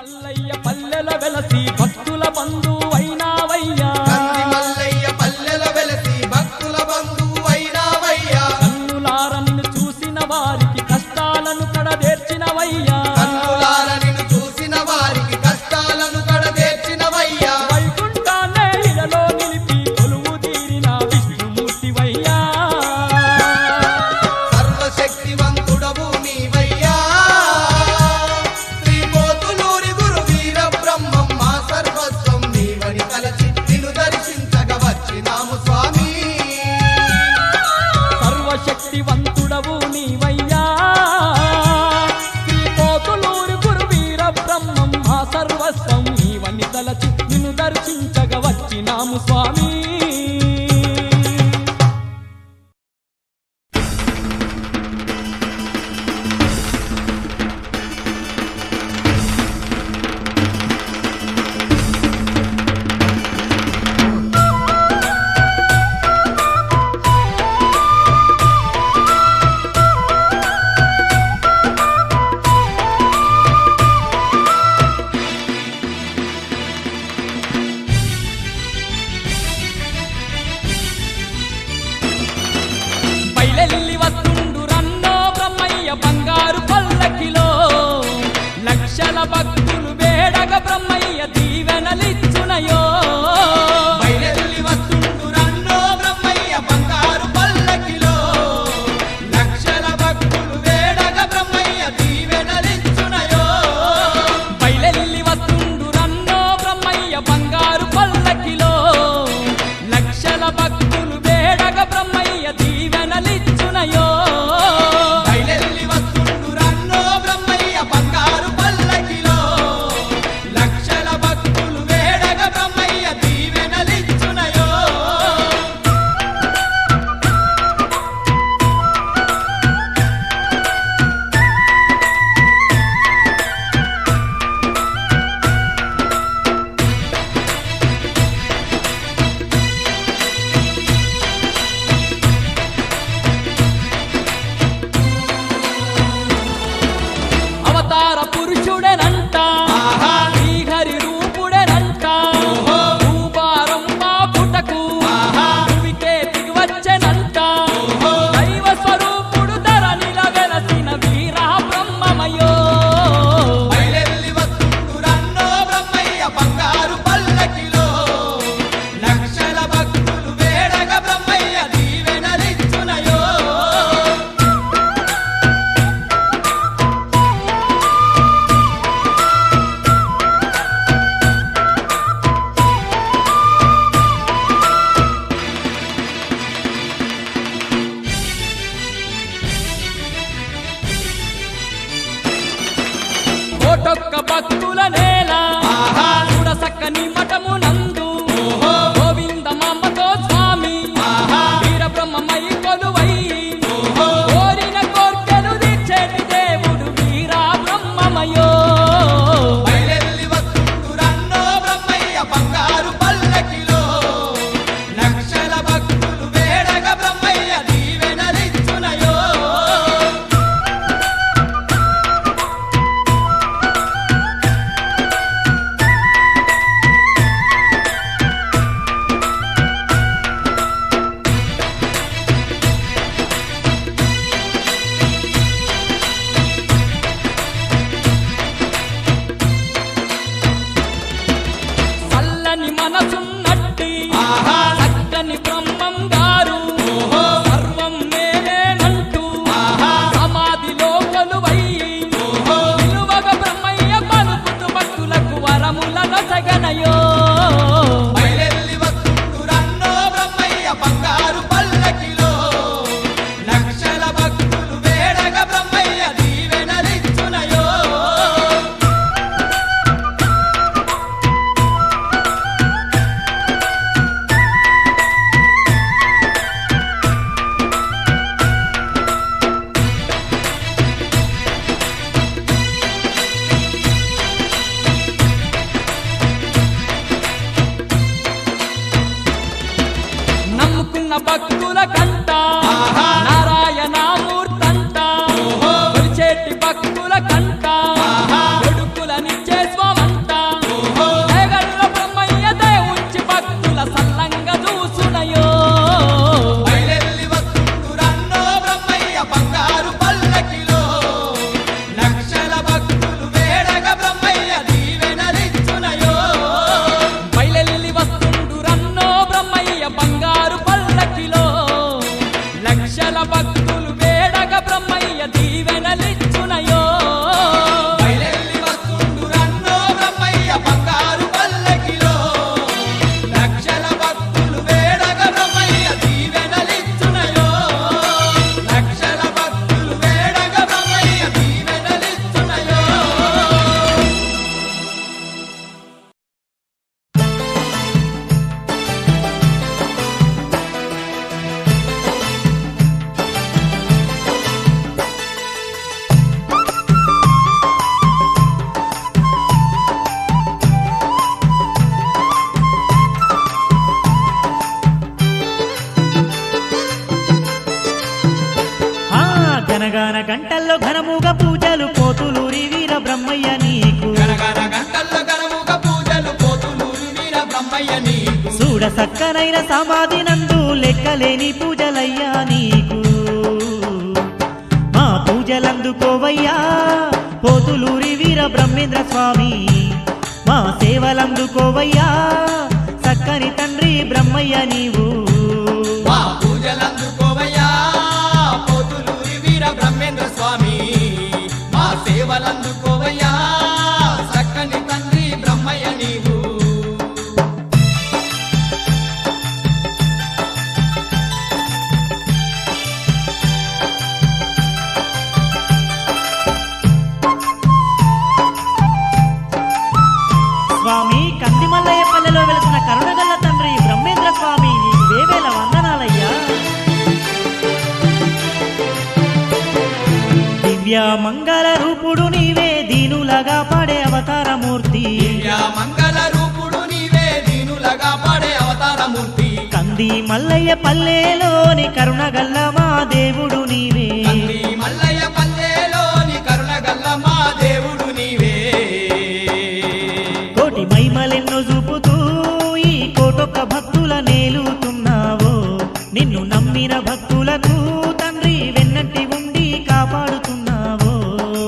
మల్లయ్య పల్లెల వెలసి భక్తుల బంధువైనావయ్యా కంది మల్లయ్య పల్లెల వెలసి భక్తుల బంధువైనావయ్యా కన్నులార నిన్ను చూసిన వారికి కష్టాలను కడదేర్చినవయ్యా కన్నులార నిన్ను చూసిన వారికి కష్టాలను కడతీర్చినవయ్యా వైకుంఠాన్నే ఇలలో నిలిపి కొలువు తీరిన విష్ణుమూర్తివయ్యా సర్వశక్తివంతుడవు నీవయ్యా శ్రీపోతులూరి గురు వీర బ్రహ్మం మా సర్వస్వం నీవని తలచి నిన్ను దర్శించగ వచ్చినాము స్వామి సర్వశక్తివంతుడవు నీవయ్యా శ్రీపోతులూరి గురు వీర బ్రహ్మం మా సర్వస్వం నీవని తలచి నిన్ను దర్శించగ వచ్చినాము స్వామి బయలెల్లి వస్తుండు రన్నో బ్రహ్మయ్య బంగారు పల్లకిలో లక్షల భక్తులు వేడగ బ్రహ్మయ్య దీవెనలిచ్చునయో బయలెల్లి వస్తుండు రన్నో బ్రహ్మయ్య బంగారు పల్లకిలో లక్షల భక్తులు వేడగ బ్రహ్మయ్య దీవెనలిచ్చునయో బయలెల్లి వస్తుండు రన్నో బ్రహ్మయ్య బంగారు పల్లకిలో లక్షల భక్తులు వేడగ బ్రహ్మయ్య దీవెనలిచ్చునయో బయలెల్లి వస్తుండు రన్నో బ్రహ్మయ్య బంగారు పల్లకిలో లక్షల భక్తులు వేడగ బ్రహ్మయ్య దీవెనలిచ్చునయో అవతార పురుషుడేనంట ఆహా. శ్రీహరి రూపుడేనంట రూపారం బాపుటకు ఆహా. భూమికే దిగివచ్చెనంట ఓహో. దైవ స్వరూపుడు ధరణిల వెలసిన వీర బ్రహ్మమయో బయలెల్లి వస్తుండు రన్నో బ్రహ్మయ్య బంగారు పల్లకిలో లక్షల భక్తులు వేడగ బ్రహ్మయ్య దీవెనలిచ్చునయో కోటొక్క భక్తుల నేల ఆహా. చూడసక్కని మఠము నందు ఓహో. గోవిందమాంబతో స్వామి ఆహా. వీర బ్రహ్మమై కొలువై ఓహో. కోరిన కోర్కెలు తీర్చేటి దేవుడు వీర బ్రహ్మమయో బయలెల్లి వస్తుండు రన్నో బ్రహ్మయ్య బంగారు పల్లకిలో లక్షల భక్తులు వేడగ బ్రహ్మయ్య దీవెనలిచ్చునయో గంటల్లో ఘనముగా పూజలు పోతులూరి వీర బ్రహ్మయ్య నీకు గనగన గంటల్లో గణముగ పూజలు పోతులూరి వీర బ్రహ్మయ్య నీకు చూడ సక్కనైన సమాధి నందు లెక్కలేని పూజలయ్యా నీకు మా పూజలందుకోవయ్యా పోతులూరి వీర బ్రహ్మేంద్ర స్వామి మా సేవలందుకోవయ్యా సక్కని తండ్రి బ్రహ్మయ్య నీవు మా పూజలందుకోవయ్యా పోతులూరి వీర బ్రహ్మేంద్ర స్వామి మా సేవలందుకోవయ్యా చక్కని తండ్రి బ్రహ్మయ్య నీవు స్వామి కందిమల్లయ్య పల్లెలో వెలిసిన కరుణగల్ల తండ్రి బ్రహ్మేంద్ర స్వామి నీకు వేవేల వందనాలయ్యా దివ్య మంగళ రూపుడు నీవే దీనులగా పాడే అవతారమూర్తి దివ్య మంగళ రూపుడు నీవే దీనులగా పాడే అవతారమూర్తి కంది మల్లయ్య పల్లెలోని కరుణగల్ల మా దేవుడు నీవే కంది మల్లయ్య పల్లెలోని కరుణగల్ల మా దేవుడు నీవే కోటి మైమలెన్నో చూపుతూ ఈ కోటొక్క భక్తుల నేలుతున్నావో నిన్ను నమ్మిన భక్తులకు తండ్రి వెన్నంటి ఉండి కాపాడుతున్నావో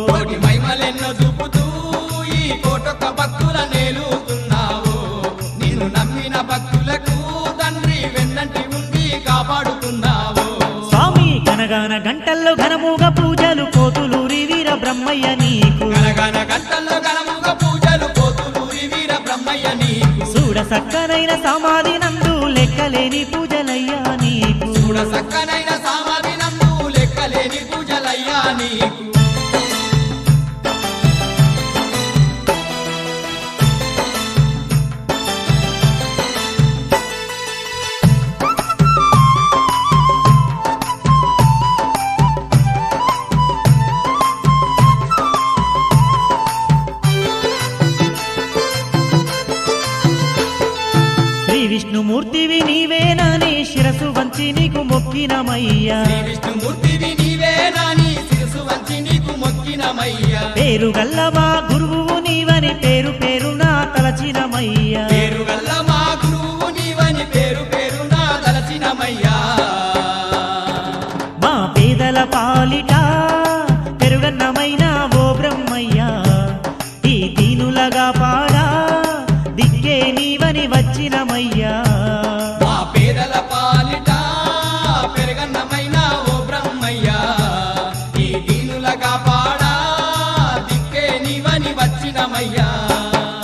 కోటి మహిమలెన్నో చూపుతూ ఈ కోటొక్క భక్తుల నేలుతున్నావు నిన్ను నమ్మిన భక్తులకు తండ్రి వెన్నంటి ఉండి కాపాడుతున్నావు స్వామి గనగాన గంటల్లో ఘనముగా పూజలు పోతులూరి వీర బ్రహ్మయ్య నీకు గనగన గంటల్లో గణముగ పూజలు పోతులూరి వీర బ్రహ్మయ్య నీకు చూడ సక్కనైన సమాధి నందు లెక్కలేని పూజలయ్యా నీకు చూడ సక్కనైన సమాధి నందు లెక్కలేని పూజలయ్యా నీకు శ్రీ విష్ణుమూర్తివి నీవేనని శిరసు వంచి నీకు మొక్కినమయ్యా శ్రీ విష్ణుమూర్తివి నీవేనాని శిరసు వంచి నీకు మొక్కినమయ్యా పేరు గల్ల మా గురువు నీవని పేరు పేరునా తలచినమయ్యా పేరు గల్ల మా గురువు నీవని పేరు పేరున తలచినమయ్యా మా పేదల పాలిట పెరుగన్నమైన ఓ బ్రహ్మయ్యా ఈ దీనులగా పాడా దిక్కే నీవని వచ్చినమయ్యా మా పేదల పాలిట పెరగన్నమైన ఓ బ్రహ్మయ్యా ఈ దీనులగా పాడా దిక్కే నీవని వచ్చినమయ్యా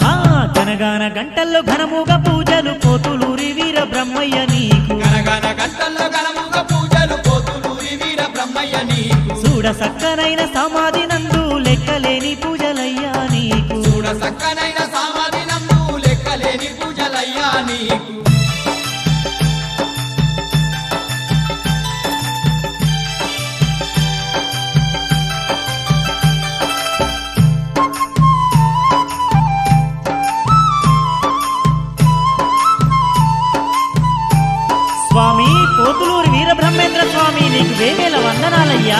ఆ గనగాన గంటల్లో ఘనముగా పూజలు పోతులూరి వీర బ్రహ్మయ్య నీకు గనగన గంటల్లో గణముగ పూజలు పోతులూరి వీర బ్రహ్మయ్య నీకు చూడ సక్కనైన సమాధి నందు లెక్కలేని పూజలయ్యా నీకు చూడ సక్కనైన సమాధి నందు లెక్కలేని పూజలయ్యా నీకు స్వామి పోతులూరి వీర బ్రహ్మేంద్ర స్వామి నీకు వేవేల వందనాలయ్యా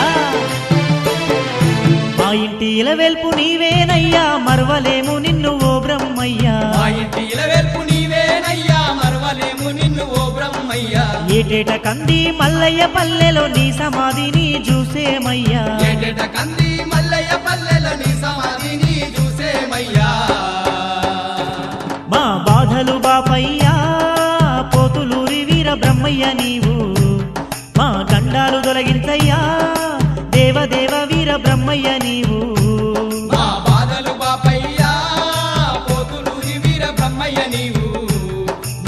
మా ఇంటి ఇలవేల్పు నీవేనయ్యా మరవలేము నిన్ను ఓ బ్రహ్మయ్యా మా ఇంటి ఇలవేల్పు నీవేనయ్యా మరవలేము నిన్ను ఓ బ్రహ్మయ్యా ఏటేట కంది మల్లయ్య పల్లెలో నీ సమాధిని చూసేమయ్యా ఏటేట కంది మల్లయ్య పల్లెలో నీ సమాధిని చూసేమయ్యా మా బాధలు బాపయ్యా పోతులూరి వీర బ్రహ్మయ్య నీవు మా గండాలు తొలగించయ్యా దేవదేవ వీర బ్రహ్మయ్య నీవు మా బాధలు బాపయ్యా పోతులూరి వీర బ్రహ్మయ్య నీవు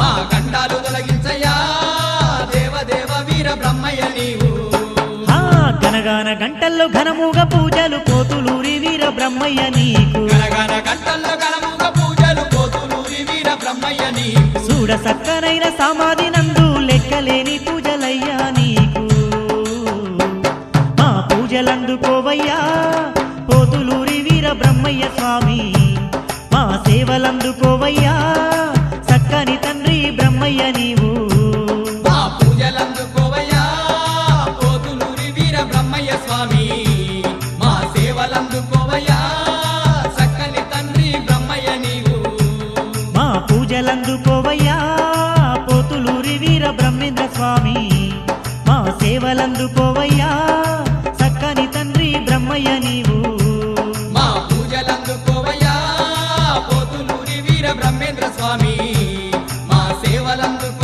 మా గండాలు తొలగించయ్యా దేవదేవ వీర బ్రహ్మయ్య నీవు ఆ గనగాన గంటల్లో ఘనముగా పూజలు పోతులూరి వీర బ్రహ్మయ్య నీకు గనగన గంటల్లో గణముగ పూజలు పోతులూరి వీర బ్రహ్మయ్య నీకు చూడ సక్కనైన సమాధి నందు లెక్కలేని పూజలయ్యా నీకు మా పూజలందుకోవయ్యా పోతులూరి వీర బ్రహ్మయ్య స్వామి మా సేవలందుకోవయ్యా చక్కని తండ్రి బ్రహ్మయ్య నీవు మా పూజలందుకోవయ్యా పోతులూరి వీర బ్రహ్మయ్య స్వామి పూజలందుకోవయ్యా పోతులూరి వీర బ్రహ్మేంద్ర స్వామి, మా సేవలందుకోవయ్యా చక్కని తండ్రి బ్రహ్మయ్య నీవు. మా పూజలందుకోవయ్యా పోతులూరి వీర బ్రహ్మేంద్ర స్వామి, మా సేవలందుకో